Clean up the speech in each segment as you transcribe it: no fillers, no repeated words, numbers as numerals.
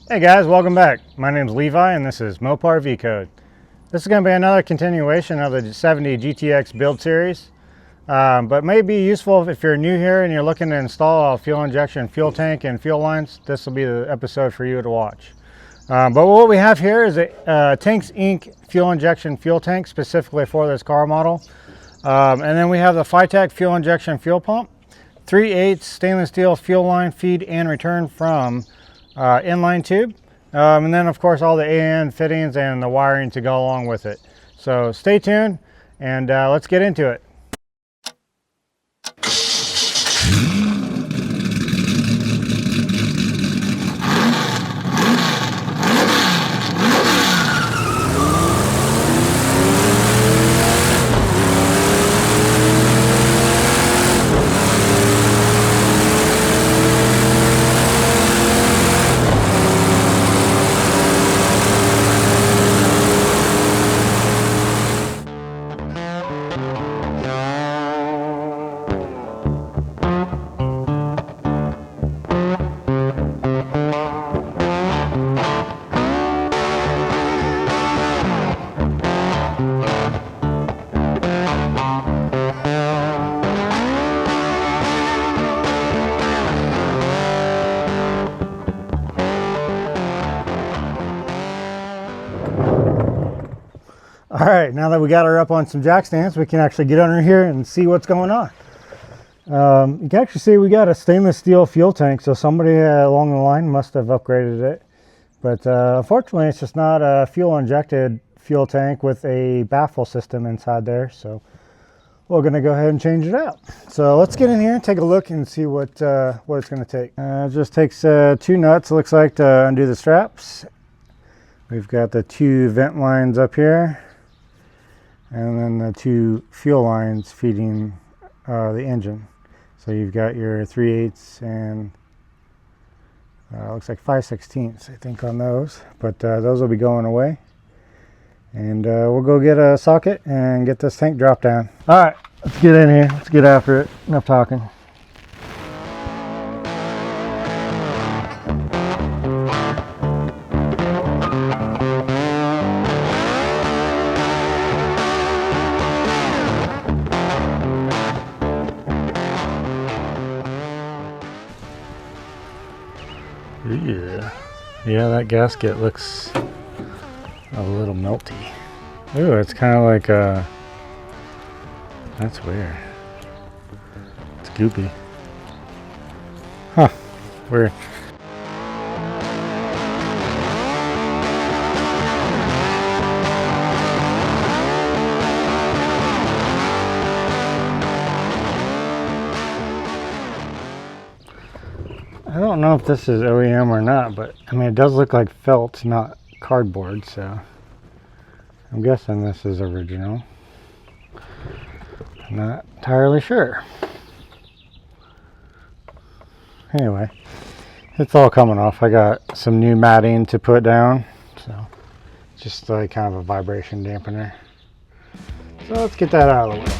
Hey guys, welcome back. My name is Levi and this is Mopar V-Code. This is going to be another continuation of the 70 GTX build series, but may be useful if you're new here and you're looking to install a fuel injection fuel tank and fuel lines. This will be the episode for you to watch. But what we have here is a Tanks Inc. fuel injection fuel tank specifically for this car model. And then we have the FiTech fuel injection fuel pump, 3/8 stainless steel fuel line feed and return from inline tube, and then of course all the AN fittings and the wiring to go along with it. So stay tuned and let's get into it. All right, now that we got her up on some jack stands, we can actually get under here and see what's going on. You can actually see we got a stainless steel fuel tank, so somebody along the line must have upgraded it. But unfortunately, it's just not a fuel injected fuel tank with a baffle system inside there. So we're gonna go ahead and change it out. So let's get in here and take a look and see what it's gonna take. It just takes 2 nuts, it looks like, to undo the straps. We've got the 2 vent lines up here, and then the 2 fuel lines feeding the engine. So you've got your 3/8 and looks like 5/16 I think on those, but those will be going away. And we'll go get a socket and get this tank dropped down. All right, let's get in here. Let's get after it. Enough talking. Yeah, that gasket looks a little melty. Ooh, it's kind of like that's weird. It's goopy. Huh, weird. I don't know if this is OEM or not, but I mean, it does look like felt, not cardboard, so I'm guessing this is original. I'm not entirely sure. Anyway, it's all coming off. I got some new matting to put down, so just like kind of a vibration dampener. So let's get that out of the way.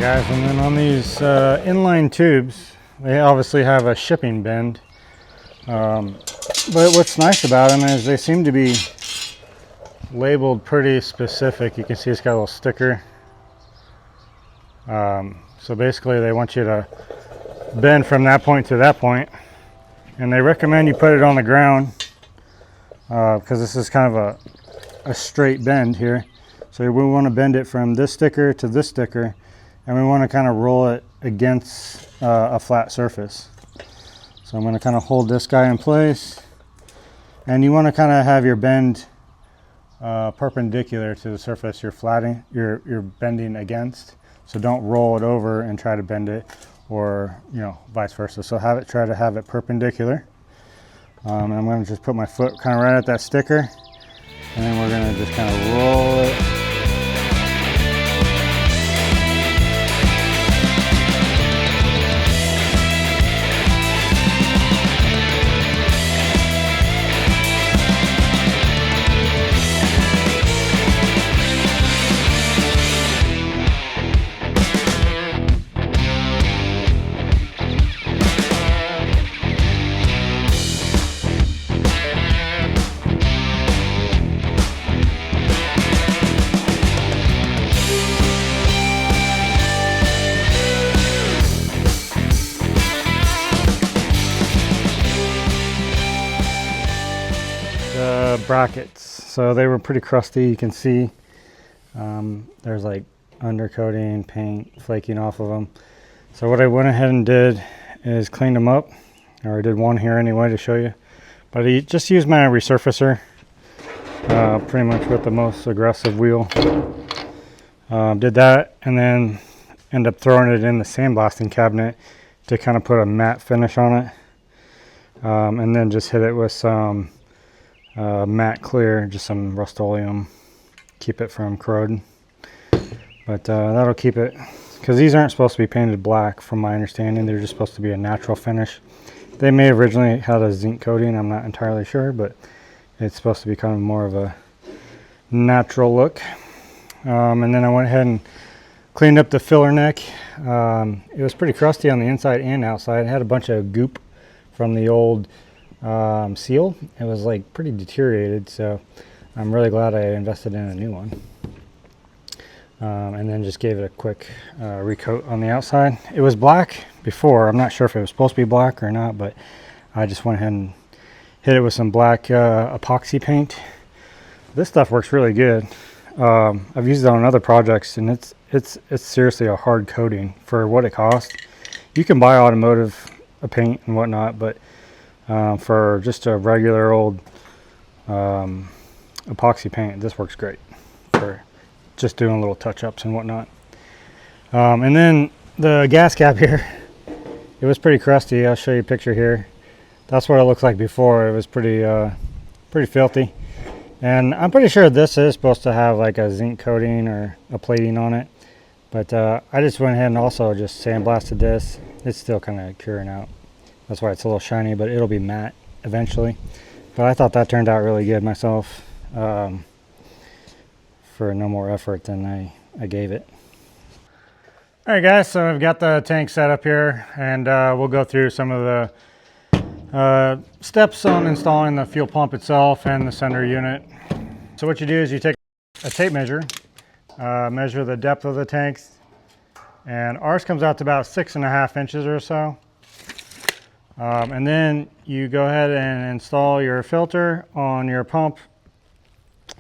guys, and then on these inline tubes, They obviously have a shipping bend. But what's nice about them is they seem to be labeled pretty specific. You can see it's got a little sticker. So basically they want you to bend from that point to that point, and they recommend you put it on the ground because this is kind of a straight bend here. So we want to bend it from this sticker to this sticker, and we want to kind of roll it against a flat surface. So I'm going to kind of hold this guy in place, and you want to kind of have your bend perpendicular to the surface you're bending against. So don't roll it over and try to bend it, or vice versa. So try to have it perpendicular. And I'm going to just put my foot kind of right at that sticker, and then we're going to just kind of roll it. Brackets, so they were pretty crusty. You can see there's like undercoating, paint flaking off of them. So what I went ahead and did is cleaned them up, or I did one here anyway to show you, but I just used my resurfacer pretty much with the most aggressive wheel. Did that, and then end up throwing it in the sandblasting cabinet to kind of put a matte finish on it, and then just hit it with some matte clear, just some Rust-Oleum, keep it from corroding. But that'll keep it, because these aren't supposed to be painted black from my understanding. They're just supposed to be a natural finish. They may have originally had a zinc coating, I'm not entirely sure, but it's supposed to be kind of more of a natural look. And then I went ahead and cleaned up the filler neck. It was pretty crusty on the inside and outside. It had a bunch of goop from the old seal. It was like pretty deteriorated, so I'm really glad I invested in a new one. And then just gave it a quick recoat on the outside. It was black before. I'm not sure if it was supposed to be black or not, but I just went ahead and hit it with some black epoxy paint. This stuff works really good. I've used it on other projects, and it's seriously a hard coating for what it costs. You can buy automotive paint and whatnot, but for just a regular old epoxy paint, this works great for just doing little touch-ups and whatnot. And then the gas cap here, it was pretty crusty. I'll show you a picture here. That's what it looks like before. It was pretty filthy, and I'm pretty sure this is supposed to have like a zinc coating or a plating on it, but I just went ahead and also just sandblasted this. It's still kind of curing out. That's why it's a little shiny, but it'll be matte eventually. But I thought that turned out really good myself, for no more effort than I gave it. All right, guys, so I've got the tank set up here, and we'll go through some of the steps on installing the fuel pump itself and the sender unit. So what you do is you take a tape measure, measure the depth of the tanks, and ours comes out to about 6.5 inches or so. And then you go ahead and install your filter on your pump.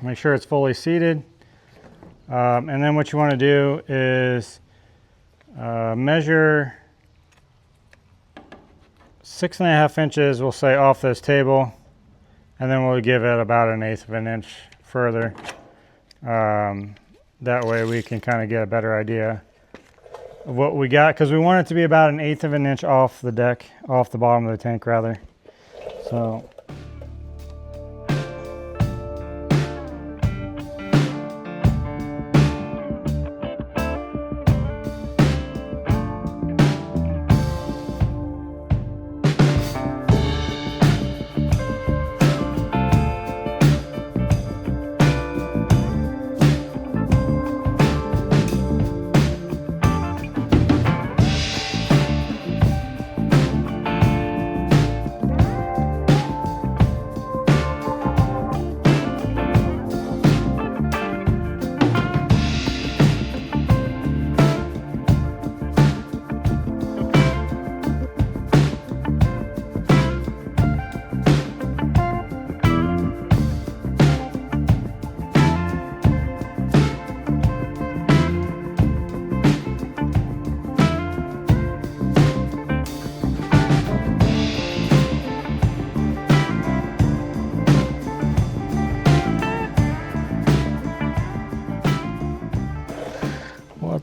Make sure it's fully seated. And then what you want to do is measure 6.5 inches, we'll say, off this table, and then we'll give it about 1/8 of an inch further. That way we can kind of get a better idea of what we got, because we want it to be about 1/8 of an inch off the deck, off the bottom of the tank rather. So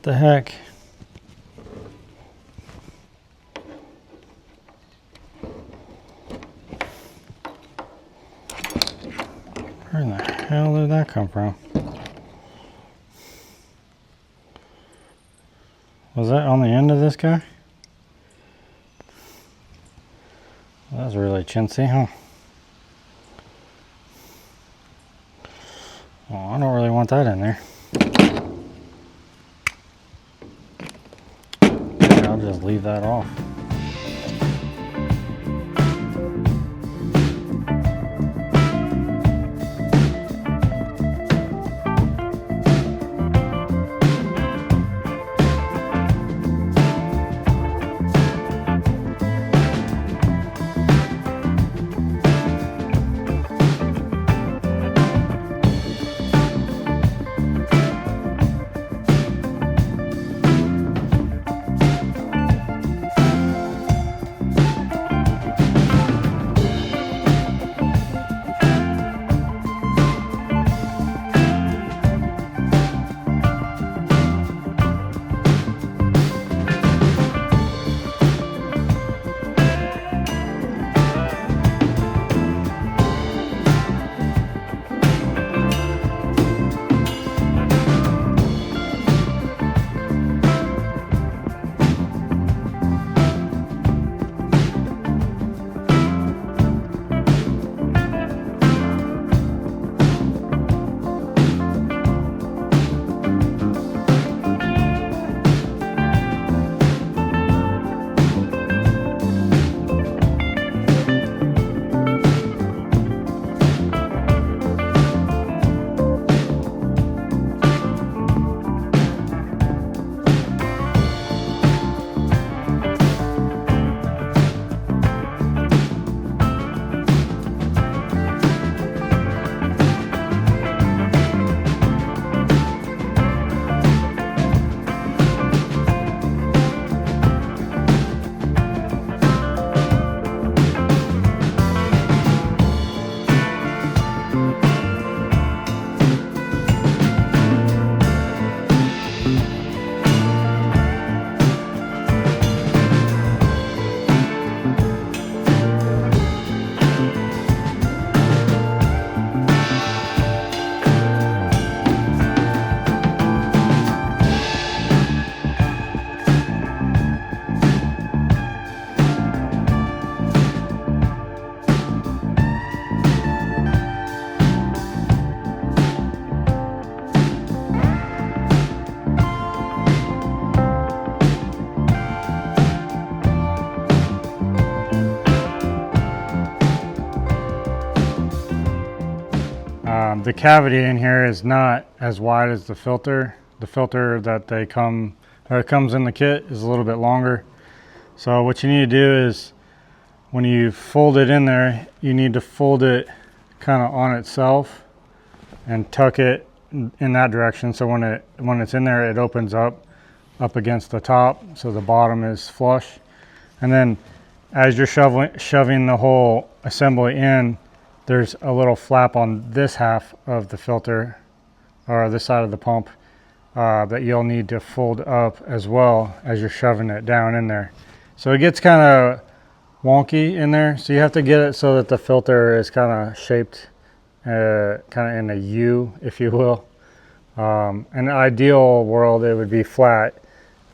the heck? Where in the hell did that come from? Was that on the end of this guy? That was really chintzy, huh? Well, I don't really want that in there. I'll just leave that off. The cavity in here is not as wide as the filter. The filter that comes in the kit is a little bit longer. So what you need to do is when you fold it in there, you need to fold it kind of on itself and tuck it in that direction. So when it's in there, it opens up against the top, so the bottom is flush. And then as you're shoving the whole assembly in, there's a little flap on this half of the filter, or this side of the pump, that you'll need to fold up as well as you're shoving it down in there. So it gets kind of wonky in there, so you have to get it so that the filter is kind of shaped kind of in a U, if you will. In an ideal world, it would be flat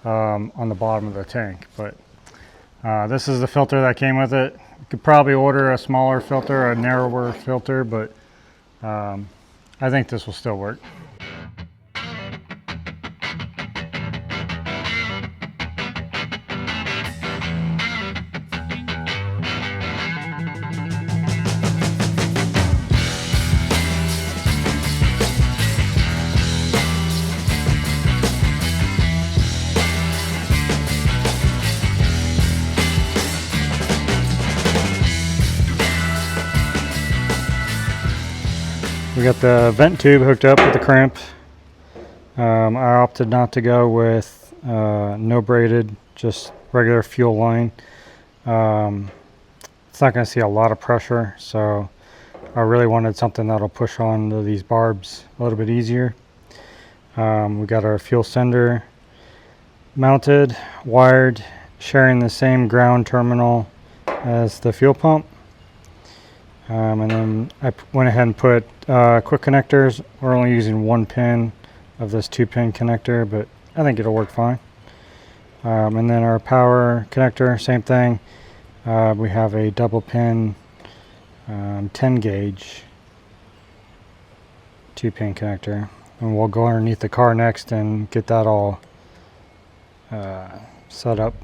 on the bottom of the tank, but this is the filter that came with it. You could probably order a smaller filter, a narrower filter, but I think this will still work. We got the vent tube hooked up with the crimp. I opted not to go with no braided, just regular fuel line. It's not going to see a lot of pressure, so I really wanted something that'll push onto these barbs a little bit easier. We got our fuel sender. mounted, wired, sharing the same ground terminal as the fuel pump. And then I went ahead and put quick connectors. We're only using 1 pin of this 2-pin connector, but I think it'll work fine. And then our power connector, same thing. We have a double pin 10 gauge 2-pin connector, and we'll go underneath the car next and get that all set up.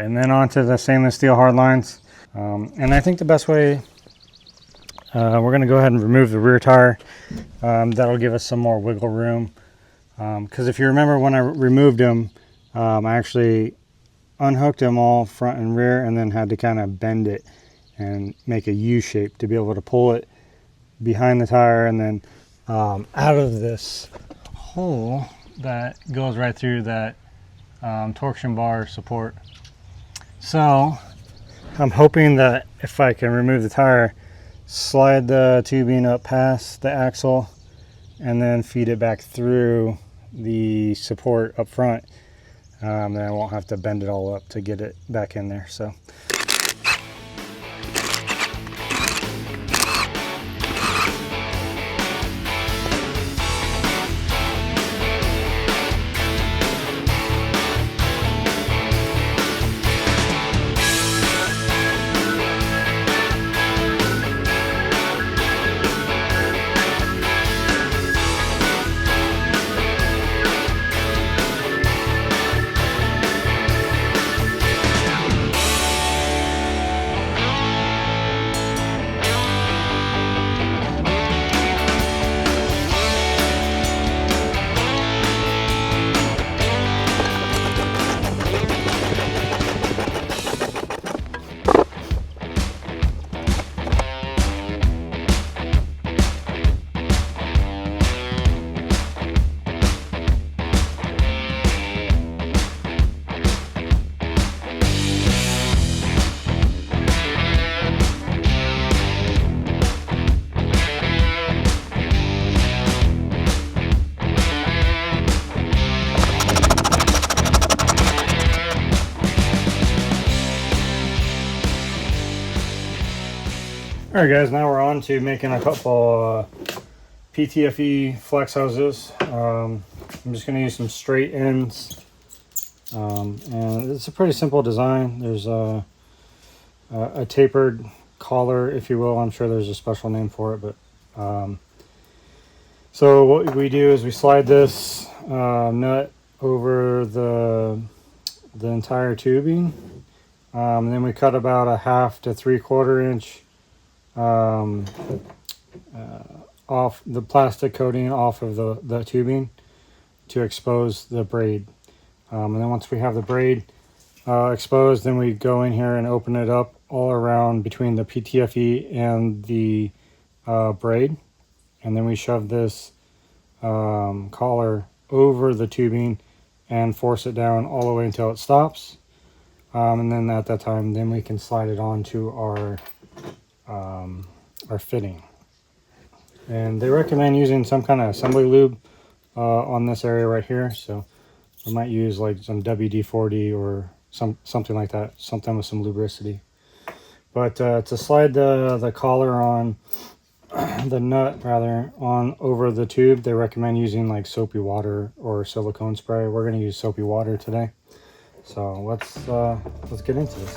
and then onto the stainless steel hard lines. And I think the best way, we're going to go ahead and remove the rear tire. That'll give us some more wiggle room. Because if you remember when I removed them, I actually unhooked them all front and rear and then had to kind of bend it and make a U shape to be able to pull it behind the tire and then out of this hole that goes right through that torsion bar support. So I'm hoping that if I can remove the tire, slide the tubing up past the axle and then feed it back through the support up front, then I won't have to bend it all up to get it back in there. So alright guys, now we're on to making a couple PTFE flex hoses. I'm just going to use some straight ends, and it's a pretty simple design. There's a tapered collar, if you will. I'm sure there's a special name for it, but so what we do is we slide this nut over the entire tubing, and then we cut about a 1/2 to 3/4 inch off the plastic coating off of the tubing to expose the braid. And then once we have the braid exposed, then we go in here and open it up all around between the PTFE and the braid. And then we shove this collar over the tubing and force it down all the way until it stops. And then at that time, then we can slide it onto our fitting. And they recommend using some kind of assembly lube on this area right here. So we might use like some WD-40 or something like that, something with some lubricity. But to slide the collar on, the nut rather, on over the tube, they recommend using like soapy water or silicone spray. We're going to use soapy water today. So let's get into this.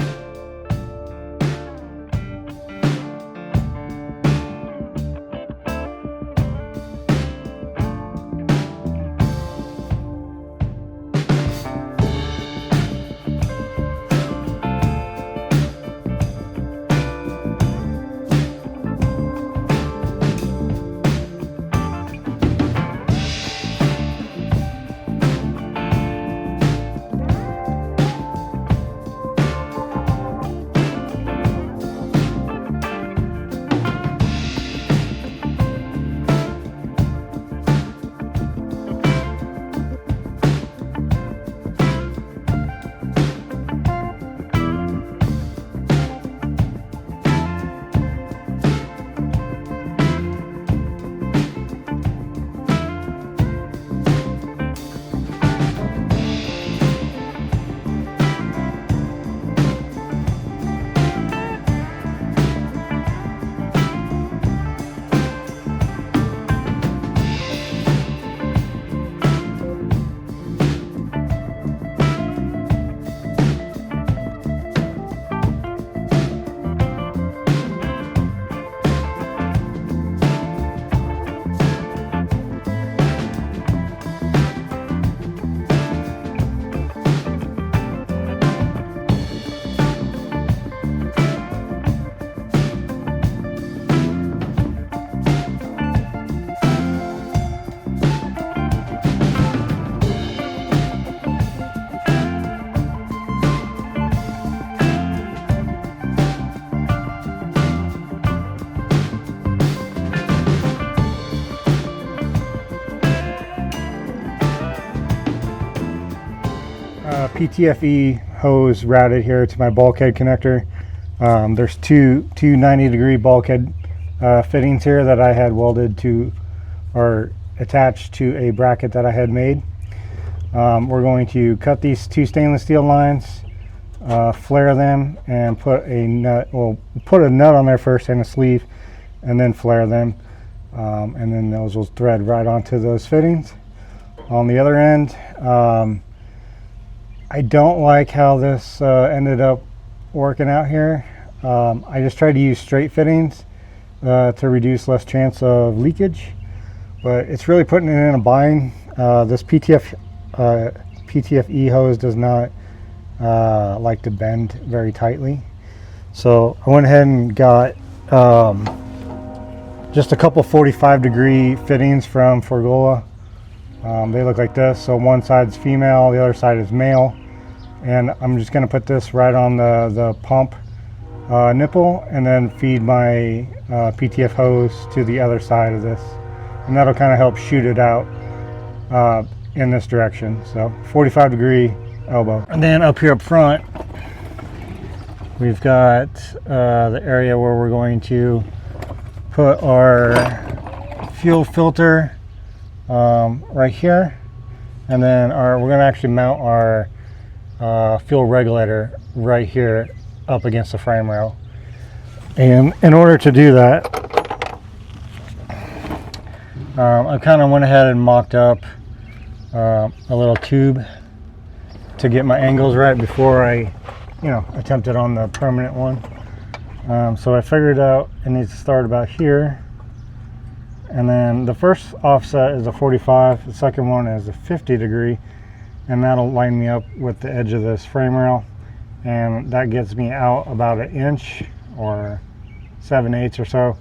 PTFE hose routed here to my bulkhead connector. There's two 90-degree bulkhead fittings here that I had welded to or attached to a bracket that I had made. We're going to cut these two stainless steel lines, flare them, and put a nut. We'll put a nut on there first and a sleeve, and then flare them, and then those will thread right onto those fittings. On the other end, I don't like how this ended up working out here. I just tried to use straight fittings to reduce less chance of leakage, but it's really putting it in a bind. This PTFE hose does not like to bend very tightly, so I went ahead and got just a couple 45-degree fittings from Forgola. They look like this. So one side's female, the other side is male, and I'm just going to put this right on the pump nipple, and then feed my PTF hose to the other side of this, and that'll kind of help shoot it out in this direction. So 45-degree elbow. And then up here up front, we've got the area where we're going to put our fuel filter right here, and then we're going to actually mount our fuel regulator right here up against the frame rail. And in order to do that, I kind of went ahead and mocked up a little tube to get my angles right before I attempted on the permanent one. So I figured out it needs to start about here, and then the first offset is a 45, the second one is a 50-degree, and that'll line me up with the edge of this frame rail, and that gets me out about 1 inch or 7/8 or so.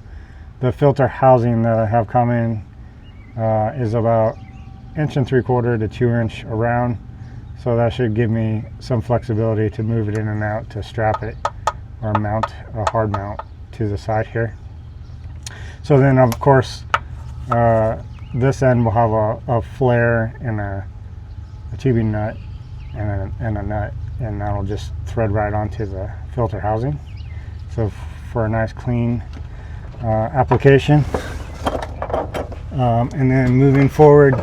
The filter housing that I have come in is about 1 3/4 to 2 inch around, so that should give me some flexibility to move it in and out to strap it or mount a hard mount to the side here. So then of course this end will have a flare and a tubing nut and a nut, and that'll just thread right onto the filter housing. So for a nice clean application. And then moving forward,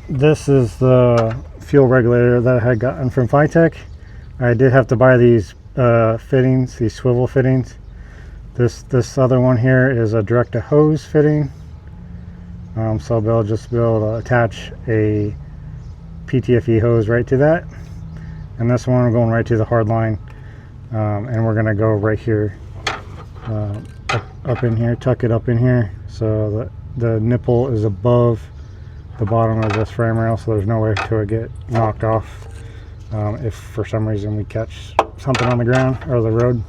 this is the fuel regulator that I had gotten from FiTech. I did have to buy these fittings, these swivel fittings. This other one here is a direct to hose fitting, so I'll just be able to attach a PTFE hose right to that, and this one we're going right to the hard line, and we're going to go right here, up in here, tuck it up in here, so the nipple is above the bottom of this frame rail, so there's no way to it get knocked off if for some reason we catch something on the ground or the road.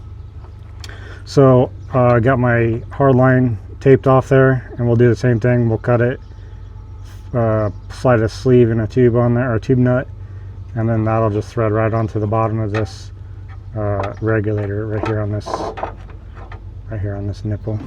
So I got my hard line taped off there, and we'll do the same thing. We'll cut it, slide a sleeve and a tube on there, or a tube nut, and then that'll just thread right onto the bottom of this regulator right here on this nipple.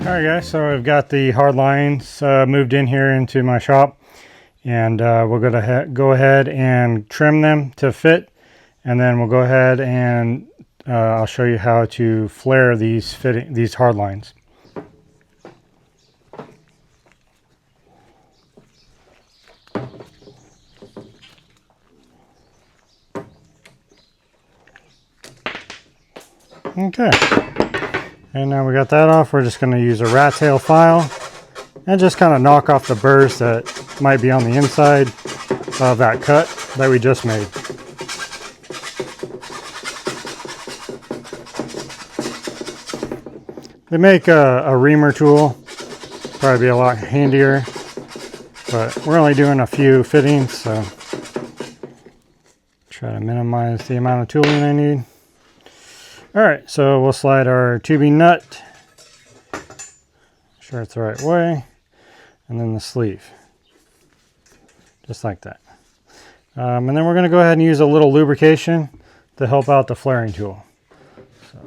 Alright guys, so I've got the hard lines moved in here into my shop, and we're going to go ahead and trim them to fit, and then we'll go ahead and I'll show you how to flare these hard lines. Okay. And now we got that off, we're just going to use a rat tail file and just kind of knock off the burrs that might be on the inside of that cut that we just made. They make a reamer tool, probably be a lot handier, but we're only doing a few fittings, so try to minimize the amount of tooling I need. Alright, so we'll slide our tubing nut sure it's the right way, and then the sleeve, just like that. And then we're going to go ahead and use a little lubrication to help out the flaring tool. So.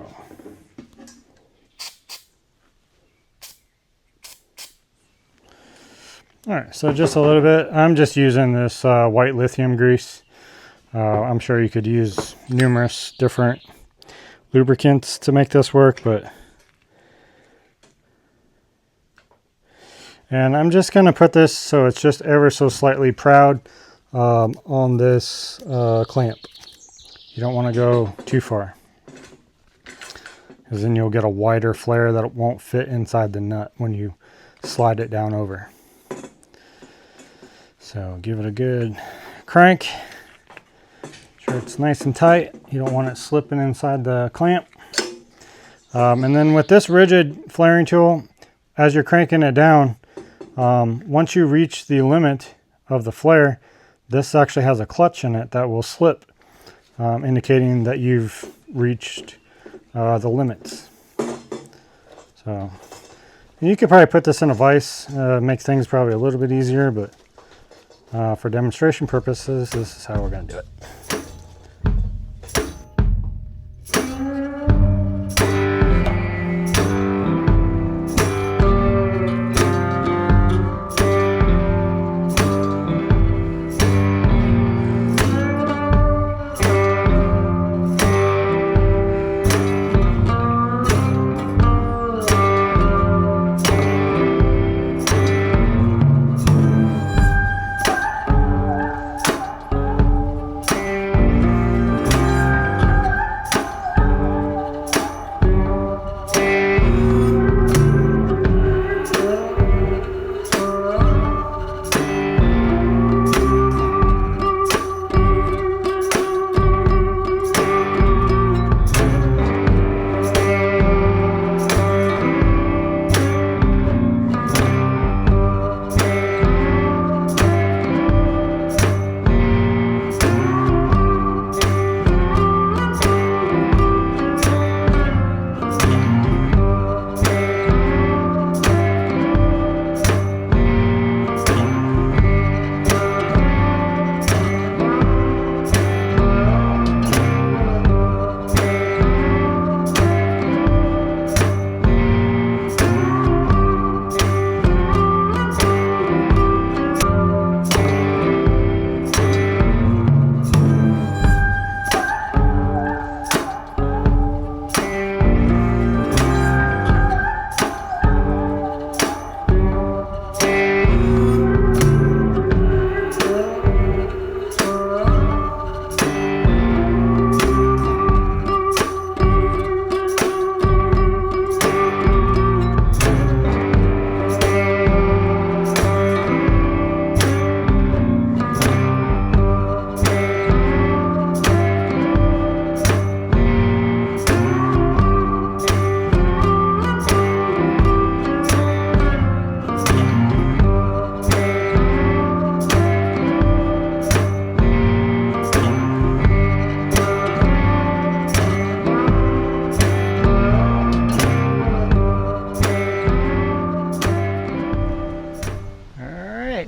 All right, so just a little bit. I'm just using this white lithium grease. I'm sure you could use numerous different lubricants to make this work, and I'm just going to put this so it's just ever so slightly proud on this clamp. You don't want to go too far, because then you'll get a wider flare that won't fit inside the nut when you slide it down over. So give it a good crank. Sure it's nice and tight. You don't want it slipping inside the clamp. And then with this rigid flaring tool, as you're cranking it down, once you reach the limit of the flare, this actually has a clutch in it that will slip, indicating that you've reached the limits. So you could probably put this in a vise, make things probably a little bit easier, but for demonstration purposes, this is how we're going to do it.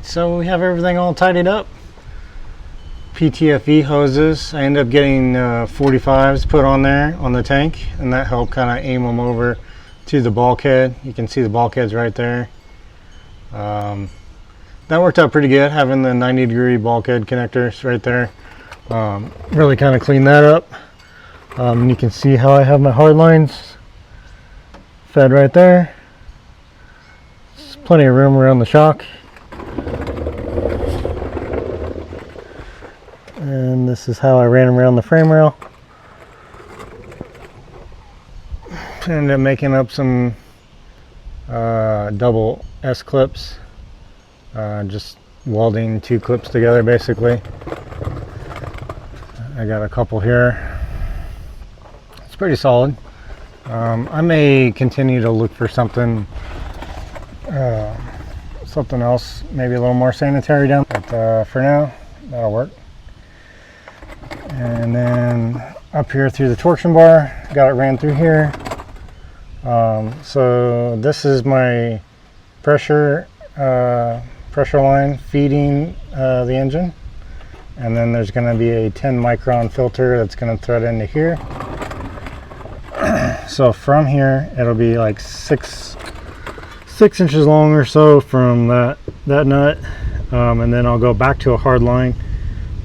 So we have everything all tidied up. PTFE hoses. I ended up getting 45s put on there on the tank, and that helped kind of aim them over to the bulkhead. You can see the bulkheads right there. That worked out pretty good, having the 90-degree bulkhead connectors right there. Really kind of cleaned that up. You can see how I have my hard lines fed right there. There's plenty of room around the shock. And this is how I ran around the frame rail. Ended up making up some double S clips, just welding two clips together basically. I got a couple here. It's pretty solid. I may continue to look for something else, maybe a little more sanitary down, but for now that'll work. And then up here through the torsion bar, got it ran through here. So this is my pressure line feeding the engine, and then there's going to be a 10 micron filter that's going to thread into here. So from here it'll be like six inches long or so from that nut, and then I'll go back to a hard line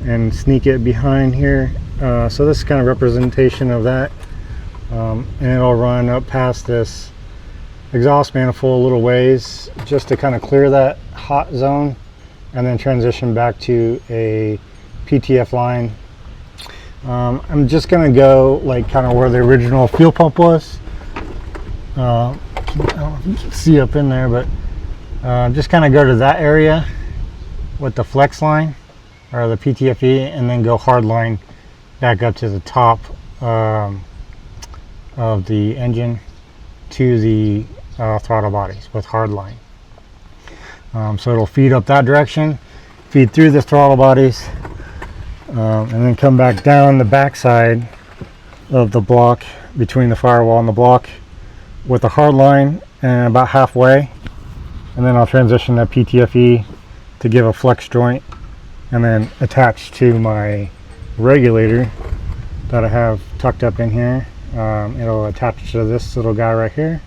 and sneak it behind here. So this is kind of representation of that, and it'll run up past this exhaust manifold a little ways just to kind of clear that hot zone, and then transition back to a PTF line. I'm just gonna go like kind of where the original fuel pump was. I don't know if you can see up in there, but just kind of go to that area with the flex line or the PTFE, and then go hard line back up to the top of the engine to the throttle bodies with hard line. So it'll feed up that direction, feed through the throttle bodies, and then come back down the backside of the block between the firewall and the block with a hard line, and about halfway, and then I'll transition to PTFE to give a flex joint, and then attach to my regulator that I have tucked up in here. It'll attach to this little guy right here,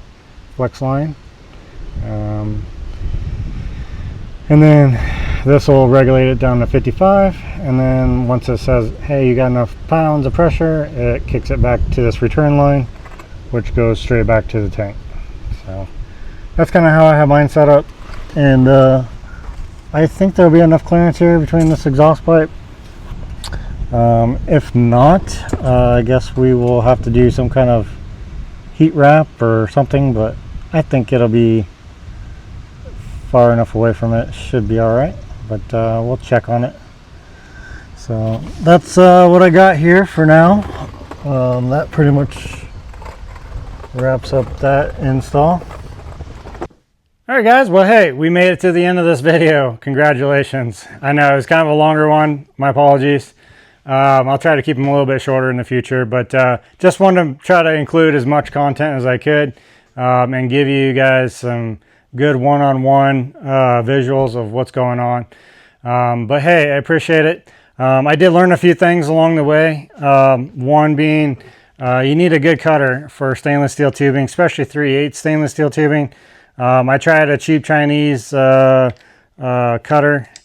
flex line, and then this will regulate it down to 55, and then once it says, hey, you got enough pounds of pressure, it kicks it back to this return line, which goes straight back to the tank. So that's kind of how I have mine set up, and I think there'll be enough clearance here between this exhaust pipe. If not, I guess we will have to do some kind of heat wrap or something, but I think it'll be far enough away from it, should be all right, but we'll check on it. So that's what I got here for now. That pretty much wraps up that install. All right, guys, well, hey, we made it to the end of this video. Congratulations. I know it was kind of a longer one, my apologies. I'll try to keep them a little bit shorter in the future, but just wanted to try to include as much content as I could, and give you guys some good one-on-one visuals of what's going on. But hey, I appreciate it. I did learn a few things along the way. One being, you need a good cutter for stainless steel tubing, especially 3/8 stainless steel tubing. I tried a cheap Chinese cutter,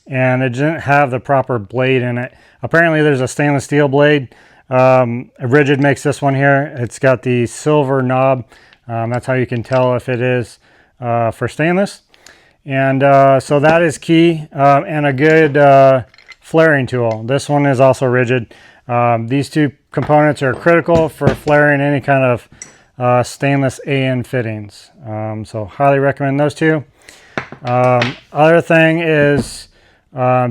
and it didn't have the proper blade in it. Apparently there's a stainless steel blade. Rigid makes this one here. It's got the silver knob. That's how you can tell if it is for stainless. And so that is key, and a good flaring tool. This one is also rigid. These two components are critical for flaring any kind of stainless AN fittings. So highly recommend those two. Other thing is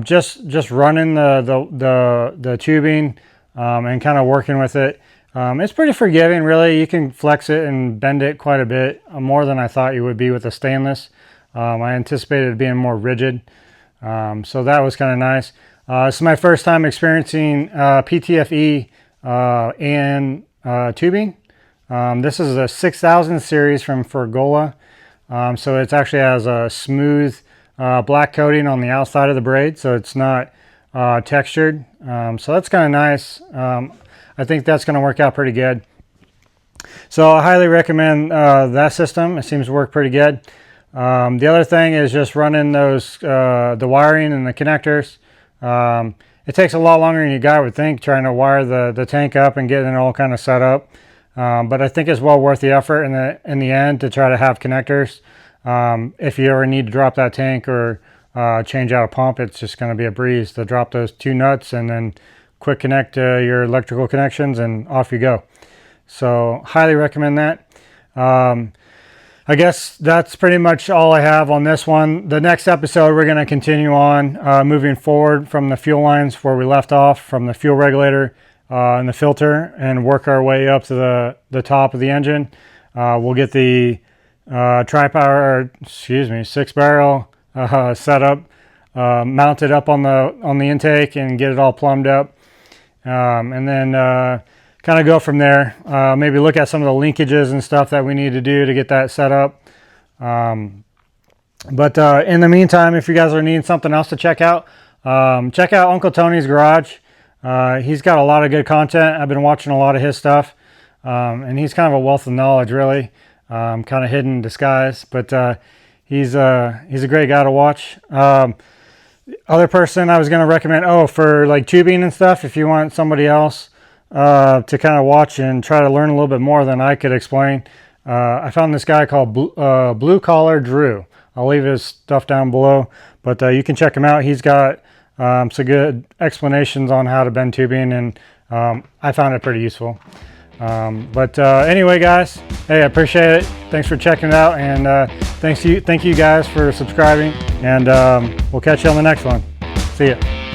just running the tubing and kind of working with it. It's pretty forgiving, really. You can flex it and bend it quite a bit, more than I thought you would be with a stainless. I anticipated it being more rigid, so that was kind of nice. This is my first time experiencing PTFE and tubing. This is a 6000 series from Fergola, so it actually has a smooth black coating on the outside of the braid, so it's not textured. So that's kind of nice. I think that's going to work out pretty good. So I highly recommend that system. It seems to work pretty good. The other thing is just running those the wiring and the connectors. It takes a lot longer than you guys would think, trying to wire the tank up and getting it all kind of set up. But I think it's well worth the effort in the end to try to have connectors. If you ever need to drop that tank or change out a pump, it's just going to be a breeze to drop those two nuts and then quick connect your electrical connections and off you go. So highly recommend that. I guess that's pretty much all I have on this one. The next episode, we're going to continue on moving forward from the fuel lines where we left off, from the fuel regulator and the filter, and work our way up to the top of the engine. We'll get the six barrel set up, mounted up on the intake, and get it all plumbed up, and then kind of go from there. Maybe look at some of the linkages and stuff that we need to do to get that set up. But in the meantime, if you guys are needing something else to check out Uncle Tony's Garage. He's got a lot of good content. I've been watching a lot of his stuff, and he's kind of a wealth of knowledge, really, kind of hidden in disguise. But he's a great guy to watch. Other person I was going to recommend, for like tubing and stuff, if you want somebody else to kind of watch and try to learn a little bit more than I could explain, I found this guy called Blue Collar Drew. I'll leave his stuff down below, but you can check him out. He's got some good explanations on how to bend tubing, and I found it pretty useful. Anyway, guys, hey, I appreciate it. Thanks for checking it out, and thank you guys for subscribing, and we'll catch you on the next one. See ya.